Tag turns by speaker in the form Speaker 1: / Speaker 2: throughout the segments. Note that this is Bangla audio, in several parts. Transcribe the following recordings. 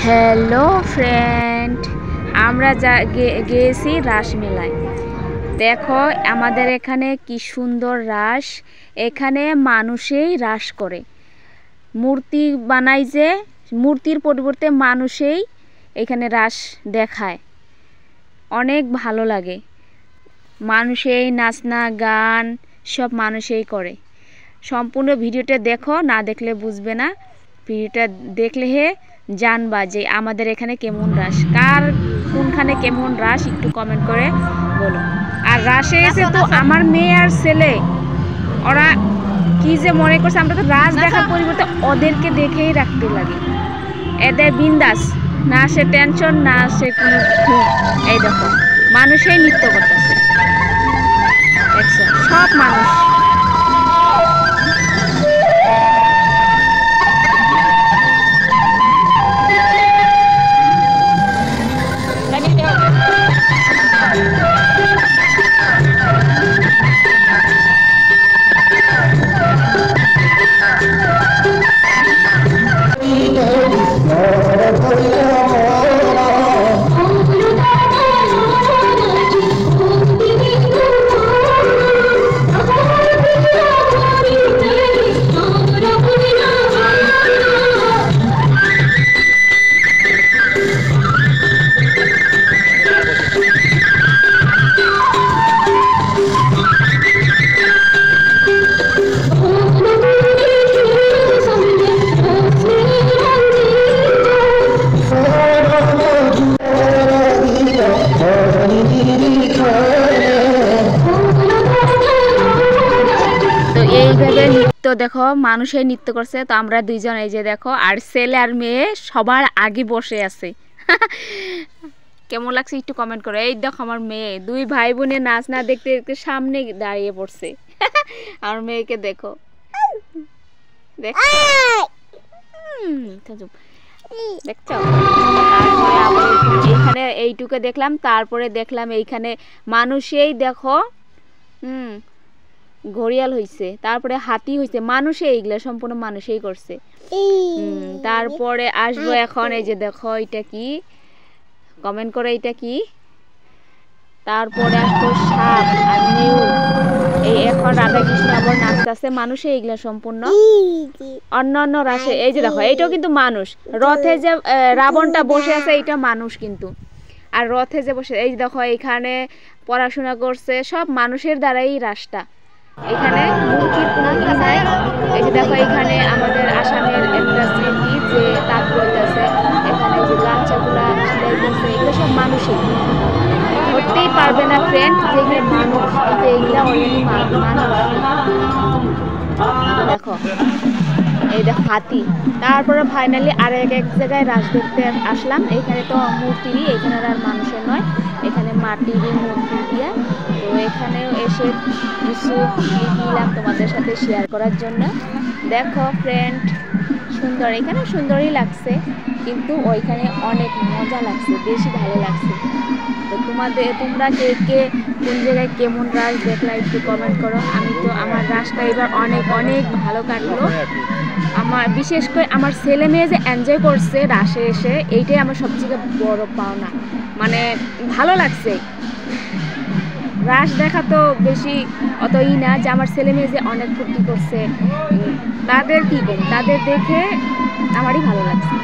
Speaker 1: হ্যালো ফ্রেন্ড, আমরা গিয়েছি রাস মেলায়। দেখো আমাদের এখানে কি সুন্দর রাস। এখানে মানুষেই রাস করে, মূর্তি বানায়, যে মূর্তির পরিবর্তে মানুষেই এখানে রাস দেখায়। অনেক ভালো লাগে। মানুষেই নাচনা গান সব মানুষেই করে। সম্পূর্ণ ভিডিওটা দেখো, না দেখলে বুঝবে না। ভিডিওটা দেখলে জানবা যে আমাদের এখানে কেমন রাস, কার কোনখানে কেমন রাস একটু কমেন্ট করে বলো। আর রাসে এসে তো আমার মেয়ে আর ছেলে ওরা কি যে মনে করছে, আমরা তো রাস দেখার পরিবর্তে ওদেরকে দেখেই রাখতে লাগে। এদের বিন্দাস, না সে টেনশন, না সে কোনো ঘুম। এই দেখো মানুষই নৃত্য করতেছে, দেখছো সব মানুষ। এইভাবে নৃত্য দেখো, মানুষের নৃত্য করছে। তো আমরা দুইজন এই যে দেখো, আর ছেলে আর মেয়ে সবার আগে বসে আছে। কেমন লাগছে একটু কমেন্ট করো। এই দেখো আমার মেয়ে, দুই ভাই বোনের নাচ না দেখতে দেখতে সামনে দাঁড়িয়ে পড়ছে। আমার মেয়েকে দেখো, দেখছো দেখছো। তারপরে আবার এইখানে এইটুকু দেখলাম, তারপরে দেখলাম এইখানে মানুষেই দেখো ঘড়িয়াল হইছে, তারপরে হাতি হইছে, মানুষে এইগুলা সম্পূর্ণ মানুষেই করছে। তারপরে আসবো এখন, এই যে দেখো এটা কি, কমেন্ট করে এটা কি। তারপরে আসবো সাপ আর নেউল। এই এখন রাধা কৃষ্ণ আবার নাচতেছে, মানুষে এইগুলা সম্পূর্ণ। অন্য রাসে এই যে দেখো, এইটাও কিন্তু মানুষ। রথে যে রাবণটা বসে আছে এইটা মানুষ কিন্তু। আর রথে যে বসে, এই দেখো এইখানে পড়াশোনা করছে, সব মানুষের দ্বারাই রাসটা। এখানে মূর্তির কোনো কি নাই। এই যে দেখো এখানে আমাদের আসামের একটা স্মৃতি যে তাঁত বইতেছে, এখানে যে গামছাগুলা সেলাই করছে, এগুলো সব মানুষই। ধরতেই পারবে না ফ্রেন্ড যে এখানে মানুষ, কিন্তু এইগুলা অলরেডি মানুষ। দেখো এই দেখো হাতি। তারপরে ফাইনালি আর এক জায়গায় রাস দেখতে আসলাম। এখানে তো মূর্তিরই, এখানে আর মানুষের নয়, এখানে মাটিরই মূর্তি দিয়া। তো এখানেও এসে কিছু নিলাম তোমাদের সাথে শেয়ার করার জন্য। দেখো ফ্রেন্ড সুন্দর, এখানে সুন্দরই লাগছে, কিন্তু ওইখানে অনেক মজা লাগছে, বেশি ভালো লাগছে। তো তোমরা কে কে কোন জায়গায় কেমন রাস দেখলা একটু কমেন্ট করো। আমি তো আমার রাসটা এবার অনেক অনেক ভালো কাটলো। আমার বিশেষ করে আমার ছেলে মেয়ে যে এনজয় করছে রাসে এসে, এইটাই আমার সবচেয়ে বড় পাওনা। মানে ভালো লাগছে। রাস দেখা তো বেশি অতই না, যে আমার ছেলে মেয়ে যে অনেক ফুর্তি করছে, তাদের কি কম, তাদের দেখে আমারই ভালো লাগছে।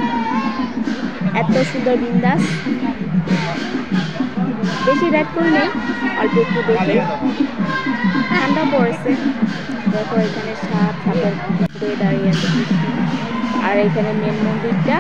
Speaker 1: এত সুন্দর বিন্দাস, বেশি রাত করি নেই, অল্প একটু দেখে। ঠান্ডা পড়েছে। দেখো এখানে সাপের দাঁড়িয়ে আছে, আর এখানে মেন মন্দিরটা